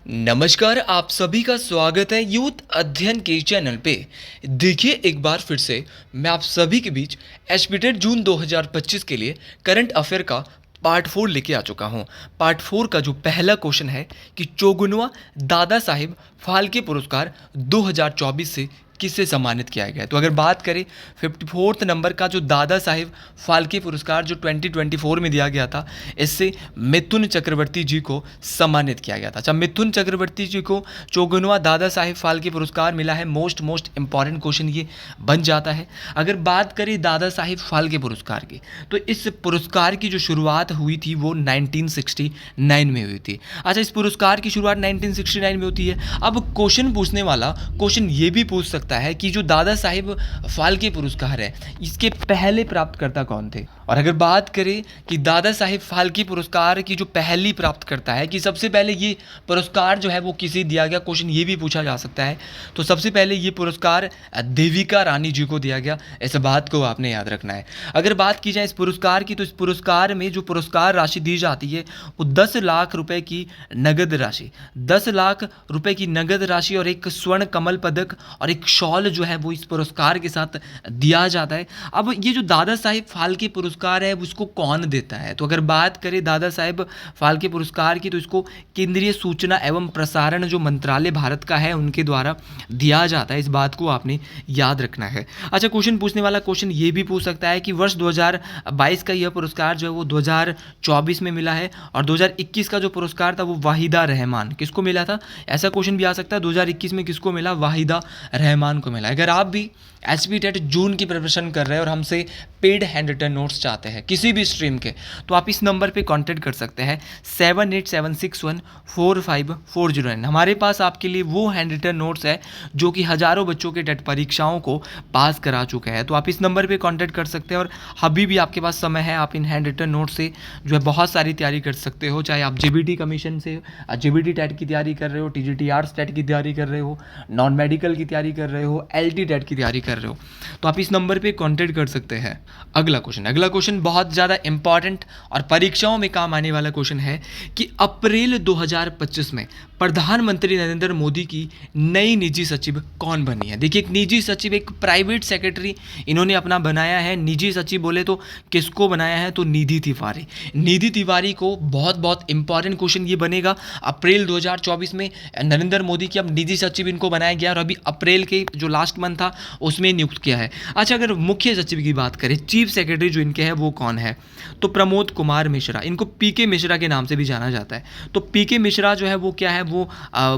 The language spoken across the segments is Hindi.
नमस्कार, आप सभी का स्वागत है यूथ अध्ययन के चैनल पे। देखिए एक बार फिर से मैं आप सभी के बीच एचपीटेट जून 2025 के लिए करंट अफेयर का पार्ट 4 लेके आ चुका हूँ। पार्ट 4 का जो पहला क्वेश्चन है कि चौगुनवा दादा साहिब फाल्के पुरस्कार 2024 से किससे सम्मानित किया गया है। तो अगर बात करें 54th नंबर का जो दादा साहिब फाल्के पुरस्कार जो 2024 में दिया गया था, इससे मिथुन चक्रवर्ती जी को सम्मानित किया गया था। अच्छा, मिथुन चक्रवर्ती जी को चौगुनवा दादा साहिब फाल्के पुरस्कार मिला है। मोस्ट इंपॉर्टेंट क्वेश्चन ये बन जाता है। अगर बात करें दादा साहिब फाल्के पुरस्कार की, तो इस पुरस्कार की जो शुरुआत हुई थी वो 1969 में हुई थी। अच्छा, इस पुरस्कार की शुरुआत 1969 में होती है। अब क्वेश्चन पूछने वाला क्वेश्चन ये भी पूछ सकता है कि जो दादा साहिब फाल्के पुरस्कार है, इसके पहले प्राप्तकर्ता कौन थे। और अगर बात करें कि दादा साहिब फाल्के पुरस्कार की जो पहली प्राप्तकर्ता है, कि सबसे पहले ये पुरस्कार जो है वो किसे दिया गया, क्वेश्चन ये भी पूछा जा सकता है। तो सबसे पहले ये पुरस्कार देविका रानी जी को दिया गया। इस बात को आपने याद रखना है। अगर बात की जाए इस पुरस्कार की, तो इस पुरस्कार में जो पुरस्कार राशि दी जाती है वो 10 लाख रुपए की नगद राशि, 10 लाख रुपए की नगद राशि और एक स्वर्ण कमल पदक और एक शॉल जो है वो इस पुरस्कार के साथ दिया जाता है। अब ये जो दादा साहिब फाल्के पुरस्कार है उसको कौन देता है, तो अगर बात करें दादा साहिब फाल्के पुरस्कार की, तो इसको केंद्रीय सूचना एवं प्रसारण जो मंत्रालय भारत का है उनके द्वारा दिया जाता है। इस बात को आपने याद रखना है। अच्छा, क्वेश्चन पूछने वाला क्वेश्चन ये भी पूछ सकता है कि वर्ष 2022 का यह पुरस्कार जो है वो 2024 में मिला है, और 2021 का जो पुरस्कार था वो वाहिदा रहमान किसको मिला था। ऐसा क्वेश्चन भी आ सकता है 2021 में किसको मिला, वाहिदा रहमान को मिला। अगर आप भी एचपीटेट जून की प्रिपरेशन कर रहे हैं और हमसे पेड हैंड रिटन नोट्स चाहते हैं किसी भी स्ट्रीम के, तो आप इस नंबर पे कांटेक्ट कर सकते हैं 7876145409। हमारे पास आपके लिए वो हैंड रिटन नोट्स है जो कि हज़ारों बच्चों के टेट परीक्षाओं को पास करा चुके हैं। तो आप इस नंबर पे कांटेक्ट कर सकते हैं, और अभी भी आपके पास समय है, आप इन हैंड रिटन नोट से जो है बहुत सारी तैयारी कर सकते हो। चाहे आप जीबीटी कमीशन से जीबीटी टेट की तैयारी कर रहे हो, टीजीटीआरएस टेट की तैयारी कर रहे हो, नॉन मेडिकल की तैयारी कर रहे हो, एलटी टेट की तैयारी कर रहे हो, तो आप इस नंबर पे कांटेक्ट कर सकते हैं। अगला क्वेश्चन बहुत ज़्यादा इंपॉर्टेंट और परीक्षाओं में काम आने वाला क्वेश्चन है कि अप्रैल 2025 में प्रधानमंत्री नरेंद्र मोदी की नई निजी सचिव कौन बनी है। देखिए, एक निजी सचिव, एक प्राइवेट सेक्रेटरी इन्होंने अपना बनाया है। निजी सचिव बोले तो किसको बनाया है, तो निधि तिवारी। निधि तिवारी को बहुत इंपॉर्टेंट क्वेश्चन ये बनेगा। अप्रैल 2024 में नरेंद्र मोदी की अब निजी सचिव इनको बनाया गया, और अभी अप्रैल के जो लास्ट मंथ था उसमें नियुक्त किया है। अच्छा, अगर मुख्य सचिव की बात करें, चीफ सेक्रेटरी जो इनके हैं वो कौन है, तो प्रमोद कुमार मिश्रा, इनको पीके मिश्रा के नाम से भी जाना जाता है। तो पीके मिश्रा जो है वो क्या है, वो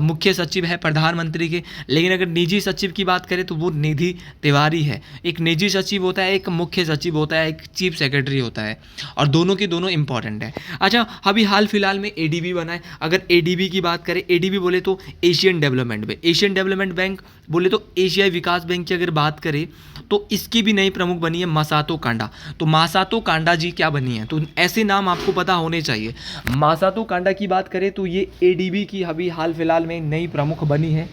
मुख्य सचिव है प्रधानमंत्री के। लेकिन अगर निजी सचिव की बात करें तो वो निधि तिवारी है। एक निजी सचिव होता है, एक मुख्य सचिव होता है, एक चीफ सेक्रेटरी होता है, और दोनों के दोनों इंपॉर्टेंट है। अच्छा, अभी हाल फिलहाल में एडीबी बना है। अगर एडीबी की बात करें, एडीबी बोले तो Asian development bank, Asian development bank बोले तो एशियाई विकास बैंक की अगर बात करें तो इसकी भी नई प्रमुख बनी है मासातो कांडा। तो मासातो कांडा जी क्या बनी है, तो ऐसे नाम आपको पता होने चाहिए। मासातो कांडा की बात करें तो ये एडीबी की अभी हाल फिलहाल में नई प्रमुख बनी है,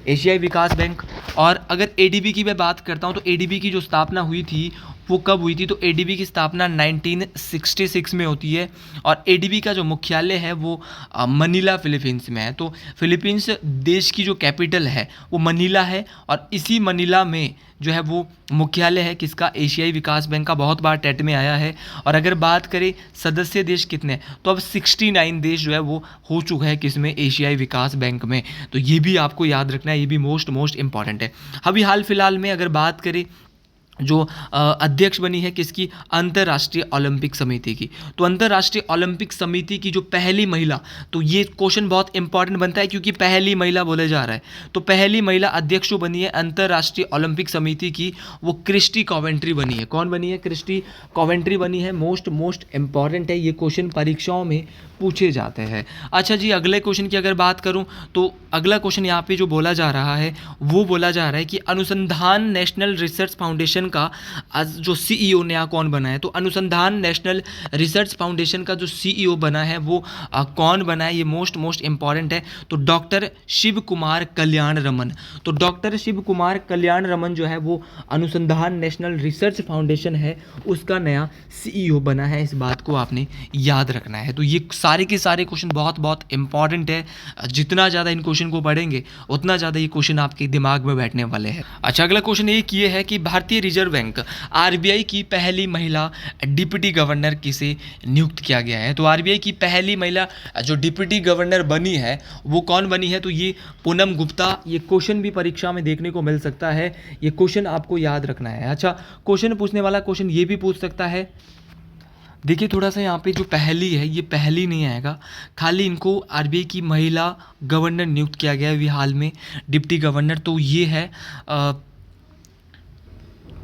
एशियाई विकास बैंक। और अगर एडीबी की मैं बात करता हूँ तो एडीबी की जो स्थापना हुई थी वो कब हुई थी, तो एडीबी की स्थापना 1966 में होती है, और एडीबी का जो मुख्यालय है वो मनीला फिलीपींस में है। तो फिलीपींस देश की जो कैपिटल है वो मनीला है, और इसी मनीला में जो है वो मुख्यालय है किसका, एशियाई विकास बैंक का। बहुत बार टेट में आया है। और अगर बात करें सदस्य देश कितने, तो अब 69 देश जो है वो हो चुका है किसमें, एशियाई विकास बैंक में। तो ये भी आपको याद रखना है, ये भी मोस्ट इंपॉर्टेंट है। अभी हाल फिलहाल में अगर बात करें जो अध्यक्ष बनी है किसकी, अंतर्राष्ट्रीय ओलंपिक समिति की। तो अंतर्राष्ट्रीय ओलंपिक समिति की जो पहली महिला, तो ये क्वेश्चन बहुत इंपॉर्टेंट बनता है क्योंकि पहली महिला बोले जा रहा है। तो पहली महिला अध्यक्ष जो बनी है अंतर्राष्ट्रीय ओलंपिक समिति की, वो क्रिस्टी कॉवेंट्री बनी है। कौन बनी है, क्रिस्टी कॉवेंट्री बनी है। मोस्ट इंपॉर्टेंट है, ये क्वेश्चन परीक्षाओं में पूछे जाते हैं। अच्छा जी, अगले क्वेश्चन की अगर बात करूं तो अगला क्वेश्चन यहाँ पे जो बोला जा रहा है वो बोला जा रहा है कि अनुसंधान नेशनल रिसर्च फाउंडेशन का जो सीईओ नया कौन बना है। तो अनुसंधान नेशनल रिसर्च फाउंडेशन का जो सीईओ बना है वो कौन बना है, ये मोस्ट इंपॉर्टेंट है। तो डॉक्टर शिव कुमार कल्याण रमन। तो डॉक्टर शिव कुमार कल्याण रमन जो है वो अनुसंधान नेशनल रिसर्च फाउंडेशन है उसका नया सीईओ बना है। इस बात को आपने याद रखना है। तो ये सारे के सारे क्वेश्चन बहुत बहुत इंपॉर्टेंट है। जितना ज़्यादा इन क्वेश्चन को पढ़ेंगे उतना ज़्यादा ये क्वेश्चन आपके दिमाग में बैठने वाले हैं। अच्छा, अगला क्वेश्चन ये है कि भारतीय रिजर्व बैंक आरबीआई की पहली महिला डिप्टी गवर्नर किसे नियुक्त किया गया है? तो आरबीआई की पहली महिला जो डिप्टी गवर्नर बनी है वो कौन बनी है? तो ये पूनम गुप्ता। ये क्वेश्चन भी परीक्षा में देखने को मिल सकता है, ये क्वेश्चन आपको याद रखना है। अच्छा, क्वेश्चन पूछने वाला क्वेश्चन ये भी पूछ सकता है, देखिए थोड़ा सा यहाँ पे जो पहली है ये पहली नहीं आएगा, खाली इनको आरबीआई की महिला गवर्नर नियुक्त किया गया है अभी हाल में, डिप्टी गवर्नर, तो ये है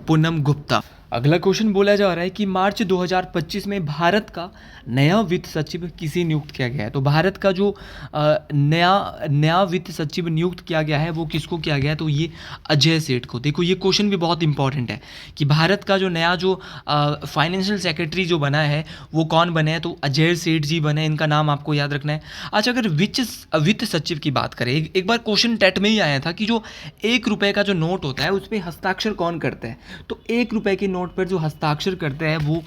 पूनम गुप्ता। अगला क्वेश्चन बोला जा रहा है कि मार्च 2025 में भारत का नया वित्त सचिव किसे नियुक्त किया गया है? तो भारत का जो नया वित्त सचिव नियुक्त किया गया है वो किसको किया गया है? तो ये अजय सेठ को। देखो ये क्वेश्चन भी बहुत इंपॉर्टेंट है कि भारत का जो नया जो फाइनेंशियल सेक्रेटरी जो बना है वो कौन बने हैं? तो अजय सेठ जी बने, इनका नाम आपको याद रखना है। अच्छा, अगर वित्त सचिव की बात करें, एक बार क्वेश्चन टेट में ही आया था कि जो 1 रुपये का जो नोट होता है उस पर हस्ताक्षर कौन करता है? तो 1 रुपये के नोट पर जो हस्ताक्षर करते हैं वो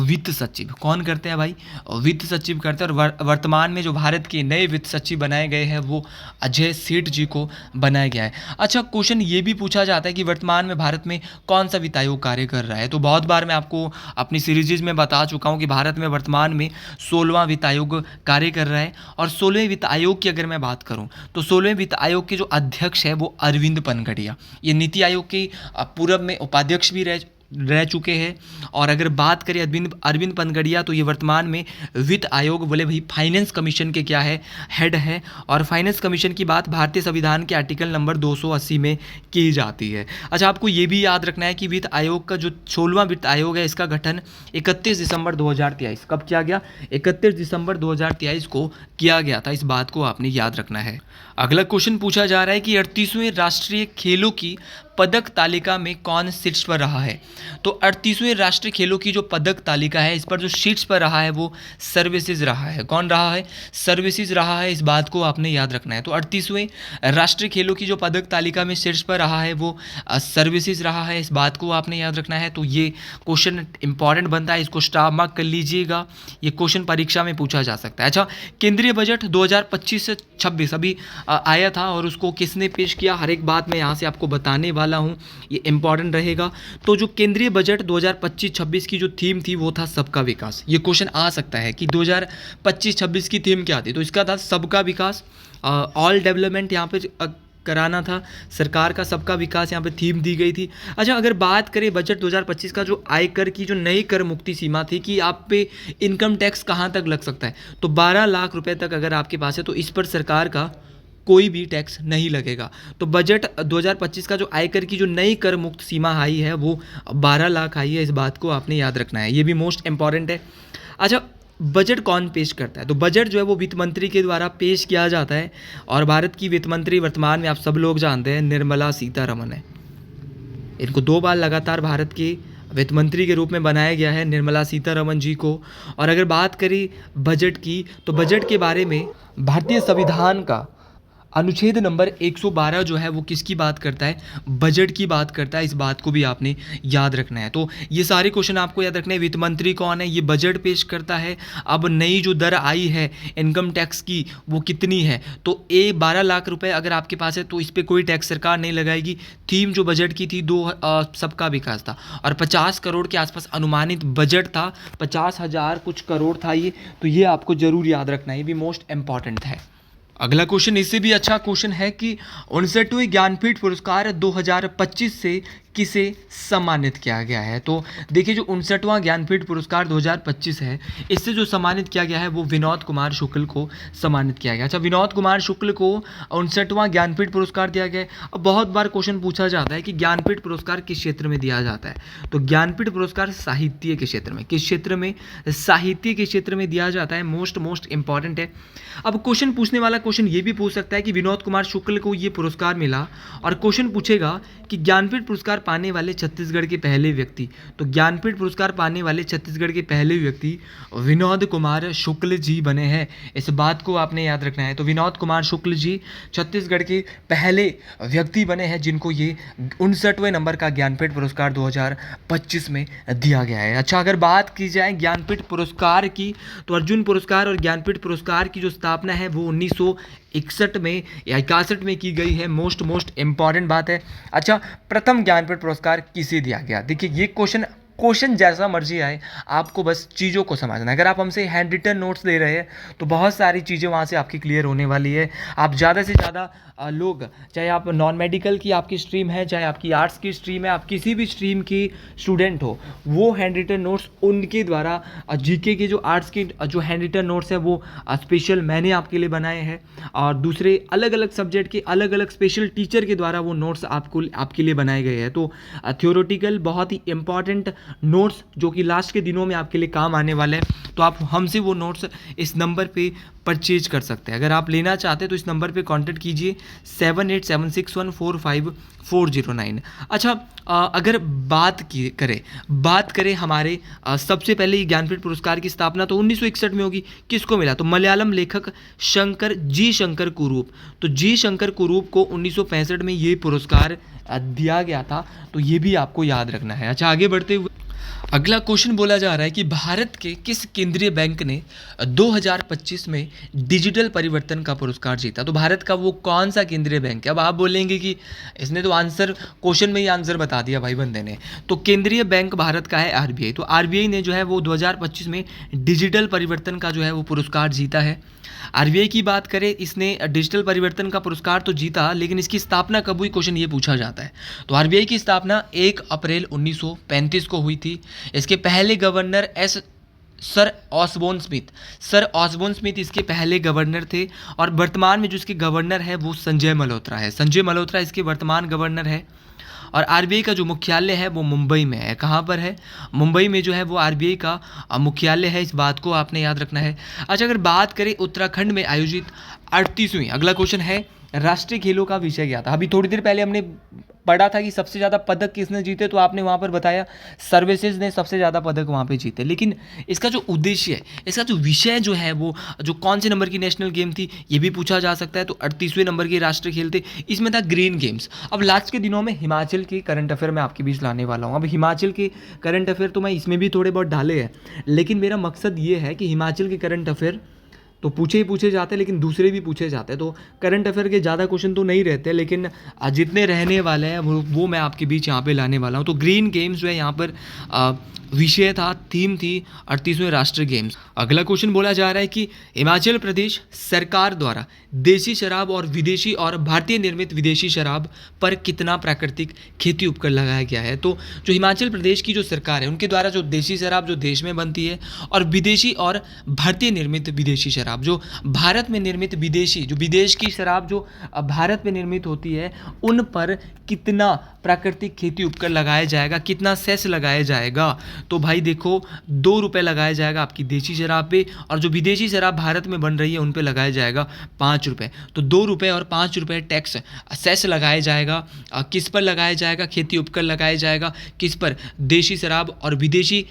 वित्त सचिव। कौन करते हैं भाई? वित्त सचिव करते हैं। और वर्तमान में जो भारत के नए वित्त सचिव बनाए गए हैं वो अजय सेठ जी को बनाया गया है। अच्छा, क्वेश्चन ये भी पूछा जाता है कि वर्तमान में भारत में कौन सा वित्त आयोग कार्य कर रहा है? तो बहुत बार मैं आपको अपनी सीरीज में बता चुका हूँ कि भारत में वर्तमान में 16वां वित्त आयोग कार्य कर रहा है। और 16वें वित्त आयोग की अगर मैं बात करूँ तो 16वें वित्त आयोग के जो अध्यक्ष है वो अरविंद पनगड़िया, ये नीति आयोग के पूर्व में उपाध्यक्ष भी रह चुके हैं। और अगर बात करें अरविंद पनगड़िया, तो ये वर्तमान में वित्त आयोग बोले भाई फाइनेंस कमीशन के क्या है? हेड है। और फाइनेंस कमीशन की बात भारतीय संविधान के आर्टिकल नंबर 280 में की जाती है। अच्छा, आपको ये भी याद रखना है कि वित्त आयोग का जो 16वां वित्त आयोग है इसका गठन 31 दिसंबर 2023 कब किया गया? 31 दिसंबर 2023 को किया गया था। इस बात को आपने याद रखना है। अगला क्वेश्चन पूछा जा रहा है कि 38वें राष्ट्रीय खेलों की पदक तालिका में कौन शीर्ष पर रहा है? तो 38वें राष्ट्रीय खेलों की जो पदक तालिका है इस पर जो शीर्ष पर रहा है वो सर्विसेज रहा है। कौन रहा है? सर्विसेज रहा है। इस बात को आपने याद रखना है। तो 38वें राष्ट्रीय खेलों की जो पदक तालिका में शीर्ष पर रहा है वो सर्विसेज रहा है। इस बात को आपने याद रखना है। तो ये क्वेश्चन इंपॉर्टेंट बनता है, इसको स्टार मार्क कर लीजिएगा, ये क्वेश्चन परीक्षा में पूछा जा सकता है। अच्छा, केंद्रीय बजट 2025 से 26 अभी आया था और उसको किसने पेश किया? हर एक बात मैं यहाँ से आपको बताने वाला हूँ, ये इंपॉर्टेंट रहेगा। तो जो केंद्रीय बजट 2025-26 की जो थीम थी वो था सबका विकास। ये क्वेश्चन आ सकता है कि 2025-26 की थीम क्या थी? तो इसका था सबका विकास, ऑल डेवलपमेंट यहाँ पे कराना था, सरकार का सबका विकास यहाँ पे थीम दी गई थी। अच्छा, अगर बात करें बजट 2025 का जो आयकर की जो नई कर मुक्ति सीमा थी कि आप पे इनकम टैक्स कहाँ तक लग सकता है, तो 12 लाख रुपए तक अगर आपके पास है तो इस पर सरकार का कोई भी टैक्स नहीं लगेगा। तो बजट 2025 का जो आयकर की जो नई कर मुक्त सीमा आई है वो 12 लाख आई है। इस बात को आपने याद रखना है, ये भी मोस्ट इंपॉर्टेंट है। अच्छा, बजट कौन पेश करता है? तो बजट जो है वो वित्त मंत्री के द्वारा पेश किया जाता है। और भारत की वित्त मंत्री वर्तमान में आप सब लोग जानते हैं निर्मला सीतारमण है। इनको 2 बार लगातार भारत के वित्त मंत्री के रूप में बनाया गया है, निर्मला सीतारमण जी को। और अगर बात करें बजट की तो बजट के बारे में भारतीय संविधान का अनुच्छेद नंबर 112 जो है वो किसकी बात करता है? बजट की बात करता है। इस बात को भी आपने याद रखना है। तो ये सारे क्वेश्चन आपको याद रखने हैं। वित्त मंत्री कौन है? ये बजट पेश करता है। अब नई जो दर आई है इनकम टैक्स की वो कितनी है? तो 12 लाख रुपए अगर आपके पास है तो इस पर कोई टैक्स सरकार नहीं लगाएगी। थीम जो बजट की थी सबका विकास था और 50 करोड़ के आसपास अनुमानित बजट था, 50,000 कुछ करोड़ था ये। तो ये आपको जरूर याद रखना है, ये भी मोस्ट इंपॉर्टेंट है। अगला क्वेश्चन इससे भी अच्छा क्वेश्चन है कि 59वें ज्ञानपीठ पुरस्कार 2025 से किसे सम्मानित किया गया है? तो देखिए जो 59वां ज्ञानपीठ पुरस्कार 2025 है इससे जो सम्मानित किया गया है वो विनोद कुमार शुक्ल को सम्मानित किया गया। अच्छा, विनोद कुमार शुक्ल को 59वां ज्ञानपीठ पुरस्कार दिया गया है। अब बहुत बार क्वेश्चन पूछा जाता है कि ज्ञानपीठ पुरस्कार किस क्षेत्र में दिया जाता है? तो ज्ञानपीठ पुरस्कार साहित्य के क्षेत्र में, किस क्षेत्र में? साहित्य के क्षेत्र में दिया जाता है। मोस्ट इंपॉर्टेंट है। अब क्वेश्चन पूछने वाला क्वेश्चन ये भी पूछ सकता है कि विनोद कुमार शुक्ल को ये पुरस्कार मिला और क्वेश्चन पूछेगा कि ज्ञानपीठ पुरस्कार पाने वाले छत्तीसगढ़ के पहले व्यक्ति, तो ज्ञानपीठ पुरस्कार पाने वाले छत्तीसगढ़ के पहले व्यक्ति विनोद कुमार शुक्ल जी बने हैं। इस बात को आपने याद रखना है। तो विनोद कुमार शुक्ल जी छत्तीसगढ़ के पहले व्यक्ति बने हैं जिनको ये 59वें नंबर का ज्ञानपीठ पुरस्कार 2025 में दिया गया है। अच्छा, अगर बात की जाए ज्ञानपीठ पुरस्कार की, तो अर्जुन पुरस्कार और ज्ञानपीठ पुरस्कार की जो स्थापना है वो 1961 में या 61 में की गई है। मोस्ट इंपॉर्टेंट बात है। अच्छा, प्रथम ज्ञानपीठ पुरस्कार किसे दिया गया? देखिए, ये क्वेश्चन जैसा मर्जी आए, आपको बस चीज़ों को समझना है। अगर आप हमसे हैंड रिटन नोट्स ले रहे हैं तो बहुत सारी चीज़ें वहाँ से आपकी क्लियर होने वाली है। आप ज़्यादा से ज़्यादा लोग, चाहे आप नॉन मेडिकल की आपकी स्ट्रीम है, चाहे आपकी आर्ट्स की स्ट्रीम है, आप किसी भी स्ट्रीम की स्टूडेंट हो, वो हैंड रिटन नोट्स उनके द्वारा जीके के जो आर्ट्स के जो हैंड रिटन नोट्स है वो स्पेशल मैंने आपके लिए बनाए हैं, और दूसरे अलग अलग सब्जेक्ट के अलग अलग स्पेशल टीचर के द्वारा वो नोट्स आपके लिए बनाए गए हैं। तो थ्योरेटिकल बहुत ही इंपॉर्टेंट नोट्स जो कि लास्ट के दिनों में आपके लिए काम आने वाले हैं, तो आप हमसे वो नोट्स इस नंबर पे परचेज कर सकते हैं। अगर आप लेना चाहते हैं तो इस नंबर पे कांटेक्ट कीजिए 7876145409। अच्छा, अगर बात करें हमारे सबसे पहले ये ज्ञानपीठ पुरस्कार की स्थापना तो 1961 में होगी। किसको मिला? तो मलयालम लेखक शंकर कुरूप। तो जी शंकर कुरूप को 1965 में ये पुरस्कार दिया गया था, तो ये भी आपको याद रखना है। अच्छा, आगे बढ़ते हुए अगला क्वेश्चन बोला जा रहा है कि भारत के किस केंद्रीय बैंक ने 2025 में डिजिटल परिवर्तन का पुरस्कार जीता? तो भारत का वो कौन सा केंद्रीय बैंक है? अब आप बोलेंगे कि इसने तो आंसर क्वेश्चन में ही आंसर बता दिया भाई बंदे ने। तो केंद्रीय बैंक भारत का है आरबीआई। तो आरबीआई ने जो है वो 2025 में डिजिटल परिवर्तन का जो है वो पुरस्कार जीता है। आरबीआई की बात करें, इसने डिजिटल परिवर्तन का पुरस्कार तो जीता, लेकिन इसकी स्थापना कब हुई, क्वेश्चन ये पूछा जाता है। तो आरबीआई की स्थापना 1 अप्रैल 1935 को हुई थी। इसके पहले गवर्नर सर ऑसबोर्न स्मिथ इसके पहले गवर्नर थे, और वर्तमान में जो इसके गवर्नर है वो संजय मल्होत्रा है। संजय मल्होत्रा इसके वर्तमान गवर्नर है। और आरबीआई का जो मुख्यालय है वो मुंबई में है। कहाँ पर है? मुंबई में जो है वो आरबीआई का मुख्यालय है। इस बात को आपने याद रखना है। अच्छा, अगर बात करें उत्तराखंड में आयोजित 38वीं, अगला क्वेश्चन है राष्ट्रीय खेलों का विषय क्या था? अभी थोड़ी देर पहले हमने पढ़ा था कि सबसे ज़्यादा पदक किसने जीते, तो आपने वहाँ पर बताया सर्विसेज ने सबसे ज़्यादा पदक वहाँ पे जीते। लेकिन इसका जो उद्देश्य है, इसका जो विषय जो है वो जो कौन से नंबर की नेशनल गेम थी ये भी पूछा जा सकता है। तो 38वें नंबर के राष्ट्रीय खेल थे, इसमें था ग्रीन गेम्स। अब लास्ट के दिनों में हिमाचल के करंट अफेयर मैं आपके बीच लाने वाला हूँ। अब हिमाचल के करंट अफेयर तो मैं इसमें भी थोड़े बहुत डाले हैं, लेकिन मेरा मकसद ये है कि हिमाचल के करंट अफेयर तो पूछे जाते हैं, लेकिन दूसरे भी पूछे जाते हैं। तो करंट अफेयर के ज़्यादा क्वेश्चन तो नहीं रहते, लेकिन जितने रहने वाले हैं वो मैं आपके बीच यहाँ पे लाने वाला हूँ। तो ग्रीन गेम्स जो है यहाँ पर विषय था, थीम थी 38वें राष्ट्रीय गेम्स। अगला क्वेश्चन बोला जा रहा है कि हिमाचल प्रदेश सरकार द्वारा देसी शराब और विदेशी और भारतीय निर्मित विदेशी शराब पर कितना प्राकृतिक खेती उपकर लगाया गया है? तो जो हिमाचल प्रदेश की जो सरकार है उनके द्वारा जो देसी शराब जो देश में बनती है और विदेशी और भारतीय निर्मित विदेशी शराब जो भारत में निर्मित विदेशी जो विदेश की शराब जो भारत में निर्मित होती है उन पर कितना प्राकृतिक खेती उपकर लगाया जाएगा, कितना सेस लगाया जाएगा? तो भाई देखो 2 रुपये लगाया जाएगा आपकी देसी शराब पे, और जो विदेशी शराब भारत में बन रही है उन पे लगाया जाएगा 5 रुपये। तो 2 रुपये और 5 रुपये टैक्स सेस लगाया जाएगा। किस पर लगाया जाएगा? खेती उपकर लगाया जाएगा। किस पर? देशी शराब और विदेशी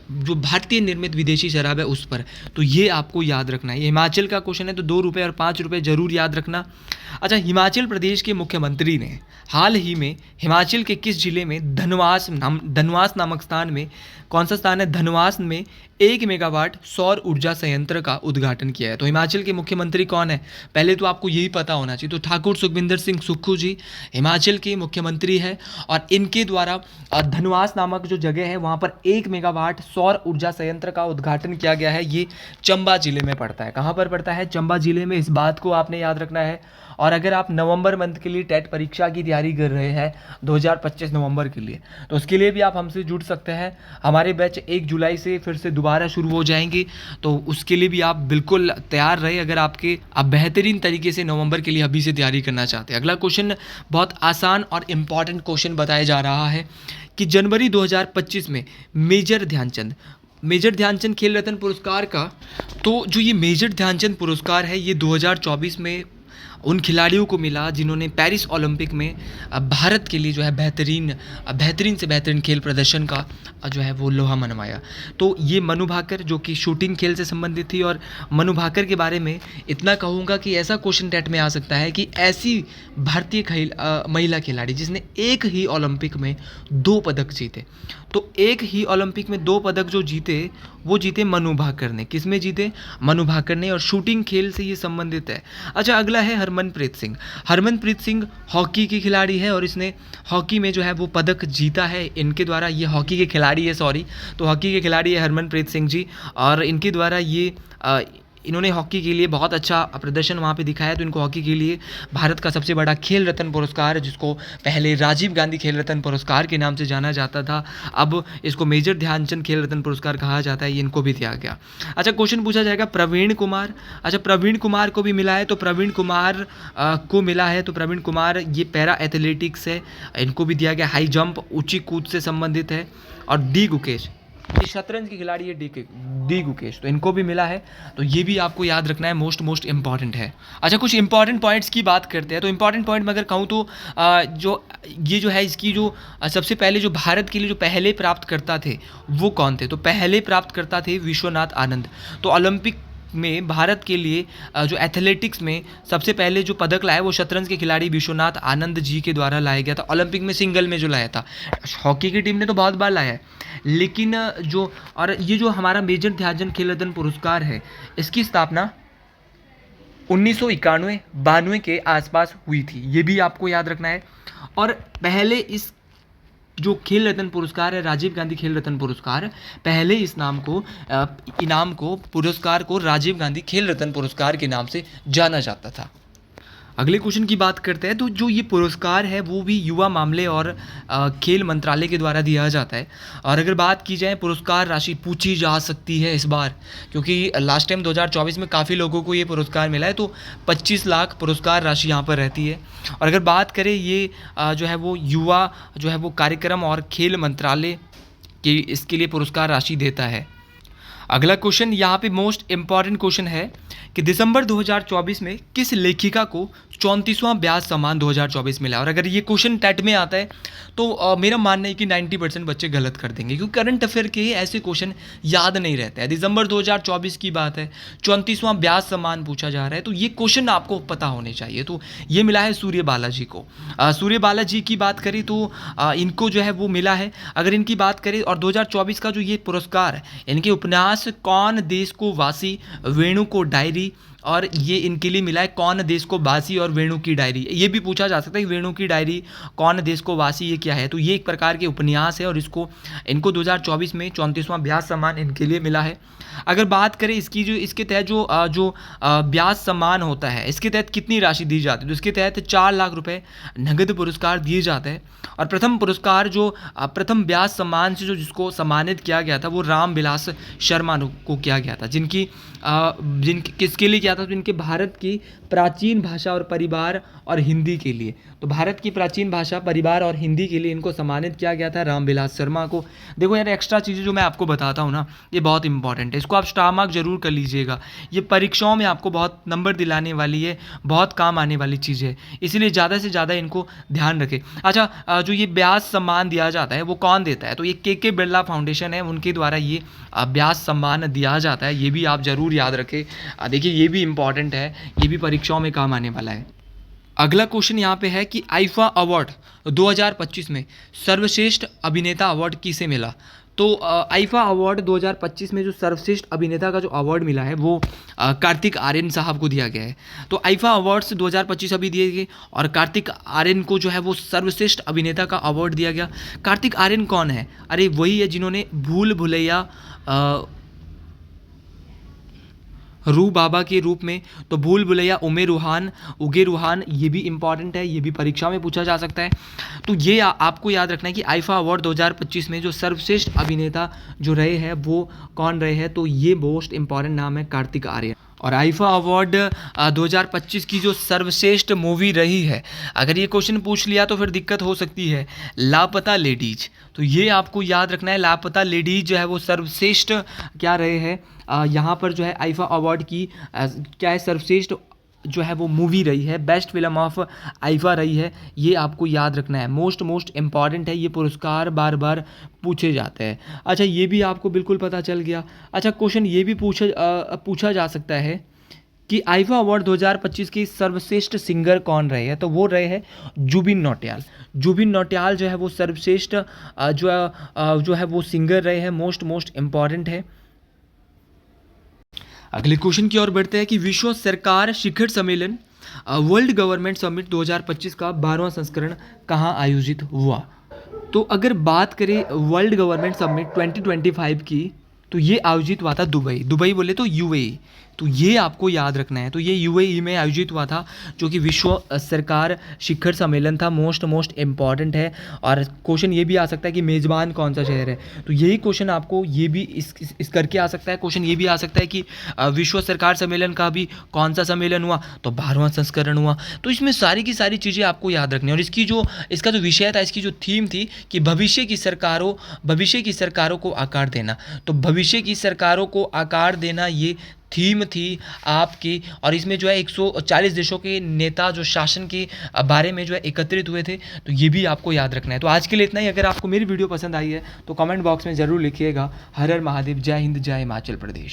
जो भारतीय निर्मित विदेशी शराब है उस पर। तो ये आपको याद रखना है। ये हिमाचल का क्वेश्चन है, तो 2 रुपये और 5 रुपये जरूर याद रखना। अच्छा, हिमाचल प्रदेश के मुख्यमंत्री ने हाल ही में हिमाचल के किस जिले में धनवास नामक स्थान में, कौन सा स्थान है? धनवास में 1 मेगावाट सौर ऊर्जा संयंत्र का उद्घाटन किया है। तो हिमाचल के मुख्यमंत्री कौन है? पहले तो आपको यही पता होना चाहिए। तो ठाकुर सुखविंदर सिंह सुक्खू जी हिमाचल के मुख्यमंत्री है, और इनके द्वारा धनवास नामक जो जगह है वहाँ पर 1 मेगावाट सौर ऊर्जा संयंत्र का उद्घाटन किया गया है। ये चंबा जिले में पड़ता है। कहाँ पर पड़ता है? चंबा जिले में। इस बात को आपने याद रखना है। और अगर आप नवंबर मंथ के लिए टेट परीक्षा की तैयारी कर रहे हैं 2025 नवंबर के लिए, तो उसके लिए भी आप हमसे जुड़ सकते हैं। हमारे बैच 1 जुलाई से फिर से दोबारा शुरू हो जाएंगे, तो उसके लिए भी आप बिल्कुल तैयार रहे अगर आप बेहतरीन तरीके से नवंबर के लिए अभी से तैयारी करना चाहते हैं। अगला क्वेश्चन बहुत आसान और इम्पॉर्टेंट क्वेश्चन बताया जा रहा है कि जनवरी 2025 में मेजर ध्यानचंद खेल रत्न पुरस्कार का, तो जो ये मेजर ध्यानचंद पुरस्कार है ये 2024 में उन खिलाड़ियों को मिला जिन्होंने पेरिस ओलंपिक में भारत के लिए जो है बेहतरीन से बेहतरीन खेल प्रदर्शन का जो है वो लोहा मनवाया। तो ये मनु भाकर जो कि शूटिंग खेल से संबंधित थी। और मनु भाकर के बारे में इतना कहूँगा कि ऐसा क्वेश्चन टेट में आ सकता है कि ऐसी भारतीय महिला खिलाड़ी जिसने एक ही ओलंपिक में 2 पदक जीते। तो एक ही ओलंपिक में 2 पदक जो जीते वो जीते मनु भाकर ने। किस में जीते? मनु भाकर ने। और शूटिंग खेल से ये संबंधित है। अच्छा, अगला है हरमनप्रीत सिंह। हरमनप्रीत सिंह हॉकी की खिलाड़ी है और इसने हॉकी में जो है वो पदक जीता है। इनके द्वारा ये हॉकी के खिलाड़ी है, सॉरी, तो हॉकी के खिलाड़ी है हरमनप्रीत सिंह जी। और इनके द्वारा ये इन्होंने हॉकी के लिए बहुत अच्छा प्रदर्शन वहाँ पे दिखाया। तो इनको हॉकी के लिए भारत का सबसे बड़ा खेल रत्न पुरस्कार, जिसको पहले राजीव गांधी खेल रत्न पुरस्कार के नाम से जाना जाता था, अब इसको मेजर ध्यानचंद खेल रत्न पुरस्कार कहा जाता है, ये इनको भी दिया गया। अच्छा, क्वेश्चन पूछा जाएगा प्रवीण कुमार। अच्छा, प्रवीण कुमार को भी मिला है। तो प्रवीण कुमार को मिला है, तो प्रवीण कुमार ये पैरा एथलेटिक्स है, इनको भी दिया गया। हाई जंप, ऊंची कूद से संबंधित है। और डी गुकेश, ये शतरंज के खिलाड़ी है डी गुकेश, तो इनको भी मिला है। तो ये भी आपको याद रखना है, मोस्ट इंपॉर्टेंट है। अच्छा, कुछ इंपॉर्टेंट पॉइंट्स की बात करते हैं। तो इंपॉर्टेंट पॉइंट में अगर कहूँ तो जो ये जो है इसकी जो सबसे पहले जो भारत के लिए जो पहले प्राप्तकर्ता थे वो कौन थे? तो पहले प्राप्तकर्ता थे विश्वनाथ आनंद। तो ओलंपिक में भारत के लिए जो एथलेटिक्स में सबसे पहले जो पदक लाया वो शतरंज के खिलाड़ी विश्वनाथ आनंद जी के द्वारा लाया गया था। ओलंपिक में सिंगल में जो लाया था, हॉकी की टीम ने तो बहुत बार लाया है, लेकिन जो और ये जो हमारा मेजर ध्यानचंद खेल रत्न पुरस्कार है, इसकी स्थापना 1991-92 के आसपास हुई थी, ये भी आपको याद रखना है। और पहले इस जो खेल रत्न पुरस्कार है, राजीव गांधी खेल रत्न पुरस्कार, पहले इस इनाम को पुरस्कार को राजीव गांधी खेल रत्न पुरस्कार के नाम से जाना जाता था। अगले क्वेश्चन की बात करते हैं। तो जो ये पुरस्कार है वो भी युवा मामले और खेल मंत्रालय के द्वारा दिया जाता है। और अगर बात की जाए पुरस्कार राशि पूछी जा सकती है इस बार, क्योंकि लास्ट टाइम 2024 में काफ़ी लोगों को ये पुरस्कार मिला है, तो 25 लाख पुरस्कार राशि यहाँ पर रहती है। और अगर बात करें ये जो है वो युवा जो है वो कार्यक्रम और खेल मंत्रालय के इसके लिए पुरस्कार राशि देता है। अगला क्वेश्चन यहाँ पे मोस्ट इम्पॉर्टेंट क्वेश्चन है कि दिसंबर 2024 में किस लेखिका को 34वां ब्याज सम्मान 2024 मिला। और अगर ये क्वेश्चन टेट में आता है तो मेरा मानना है कि 90% बच्चे गलत कर देंगे, क्योंकि करंट अफेयर के ऐसे क्वेश्चन याद नहीं रहते हैं। दिसंबर 2024 की बात है, 34वां ब्याज सम्मान पूछा जा रहा है, तो ये क्वेश्चन आपको पता होने चाहिए। तो ये मिला है सूर्य बालाजी को। सूर्य बालाजी की बात करें तो इनको जो है वो मिला है। अगर इनकी बात करें और 2024 का जो ये पुरस्कार है, इनके उपन्यास कौन देश को वासी, वेणु को डायरी, और ये इनके लिए मिला है कौन देश को वासी और वेणु की डायरी। ये भी पूछा जा सकता है कि वेणु की डायरी, कौन देश को वासी, ये क्या है। तो ये एक प्रकार के उपन्यास है और इनको 2024 में 34वां ब्याज सम्मान इनके लिए मिला है। अगर बात करें इसके तहत जो ब्याज सम्मान होता है, इसके तहत कितनी राशि दी जाती है, तो इसके तहत 4 लाख रुपए नगद पुरस्कार दिए जाते हैं। और प्रथम पुरस्कार जो प्रथम ब्याज सम्मान से जिसको सम्मानित किया गया था वो राम विलास शर्मा को किया गया था, जिनकी किसके लिए किया था? तो इनके भारत की प्राचीन भाषा और परिवार और हिंदी के लिए। तो भारत की प्राचीन भाषा, परिवार और हिंदी के लिए इनको सम्मानित किया गया था, रामविलास शर्मा को। देखो यार, एक्स्ट्रा चीज़ें जो मैं आपको बताता हूँ ना, ये बहुत इंपॉर्टेंट है, इसको आप स्टार मार्क जरूर कर लीजिएगा। ये परीक्षाओं में आपको बहुत नंबर दिलाने वाली है, बहुत काम आने वाली चीज़ है, इसलिए ज़्यादा से ज़्यादा इनको ध्यान रखें। अच्छा, जो ये ब्याज सम्मान दिया जाता है वो कौन देता है? तो ये के बिरला फाउंडेशन है, उनके द्वारा ये ब्याज सम्मान दिया जाता है, ये भी आप ज़रूर याद रखें। देखिए, ये भी इंपॉर्टेंट है, ये भी परीक्षाओं में काम आने वाला है। अगला क्वेश्चन यहाँ पे है कि आईफा अवार्ड 2025 में सर्वश्रेष्ठ अभिनेता अवार्ड किसे मिला। तो आईफा अवार्ड 2025 में जो सर्वश्रेष्ठ अभिनेता का जो अवार्ड मिला है वो कार्तिक आर्यन साहब को दिया गया है। तो आईफा अवार्ड्स 2025 अभी दिए गए और कार्तिक आर्यन को जो है वो सर्वश्रेष्ठ अभिनेता का अवार्ड दिया गया। कार्तिक आर्यन कौन है? अरे वही है जिन्होंने भूल भुलैया रू बाबा के रूप में, तो भूल भुलैया, उगे रूहान, ये भी इंपॉर्टेंट है, ये भी परीक्षा में पूछा जा सकता है। तो ये आपको याद रखना है कि आईफा अवार्ड 2025 में जो सर्वश्रेष्ठ अभिनेता जो रहे हैं वो कौन रहे हैं, तो ये मोस्ट इंपॉर्टेंट नाम है कार्तिक आर्यन। और आईफा अवार्ड 2025 की जो सर्वश्रेष्ठ मूवी रही है, अगर ये क्वेश्चन पूछ लिया तो फिर दिक्कत हो सकती है, लापता लेडीज। तो ये आपको याद रखना है, लापता लेडीज जो है वो सर्वश्रेष्ठ क्या रहे हैं यहाँ पर जो है आईफा अवार्ड की क्या है, सर्वश्रेष्ठ जो है वो मूवी रही है, बेस्ट फिल्म ऑफ आईफा रही है, ये आपको याद रखना है। मोस्ट इम्पॉर्टेंट है, ये पुरस्कार बार बार पूछे जाते हैं। अच्छा, ये भी आपको बिल्कुल पता चल गया। अच्छा, क्वेश्चन ये भी पूछा जा सकता है कि आईफा अवार्ड 2025 की सर्वश्रेष्ठ सिंगर कौन रहे हैं, तो वो रहे हैं जुबिन नौटियाल। जुबिन नौटियाल जो है वो सर्वश्रेष्ठ जो है वो सिंगर रहे हैं। मोस्ट इम्पॉर्टेंट है। अगले क्वेश्चन की ओर बढ़ते हैं कि विश्व सरकार शिखर सम्मेलन वर्ल्ड गवर्नमेंट समिट 2025 का 12वां संस्करण कहाँ आयोजित हुआ। तो अगर बात करें वर्ल्ड गवर्नमेंट समिट 2025 की, तो ये आयोजित हुआ था दुबई बोले तो यूएई, तो ये आपको याद रखना है। तो ये यूएई में आयोजित हुआ था, जो कि विश्व सरकार शिखर सम्मेलन था। मोस्ट इम्पॉर्टेंट है। और क्वेश्चन ये भी आ सकता है कि मेज़बान कौन सा शहर है, तो यही क्वेश्चन आपको ये भी इस करके आ सकता है। क्वेश्चन ये भी आ सकता है कि विश्व सरकार सम्मेलन का भी कौन सा सम्मेलन हुआ, तो 12वां संस्करण हुआ। तो इसमें सारी की सारी चीज़ें आपको याद रखनी है। और इसका जो विषय था, इसकी जो थीम थी कि भविष्य की सरकारों को आकार देना। तो भविष्य की सरकारों को आकार देना ये थीम थी आपकी। और इसमें जो है 140 देशों के नेता जो शासन के बारे में जो है एकत्रित हुए थे, तो ये भी आपको याद रखना है। तो आज के लिए इतना ही। अगर आपको मेरी वीडियो पसंद आई है तो कमेंट बॉक्स में ज़रूर लिखिएगा। हर हर महादेव, जय हिंद, जय हिमाचल प्रदेश।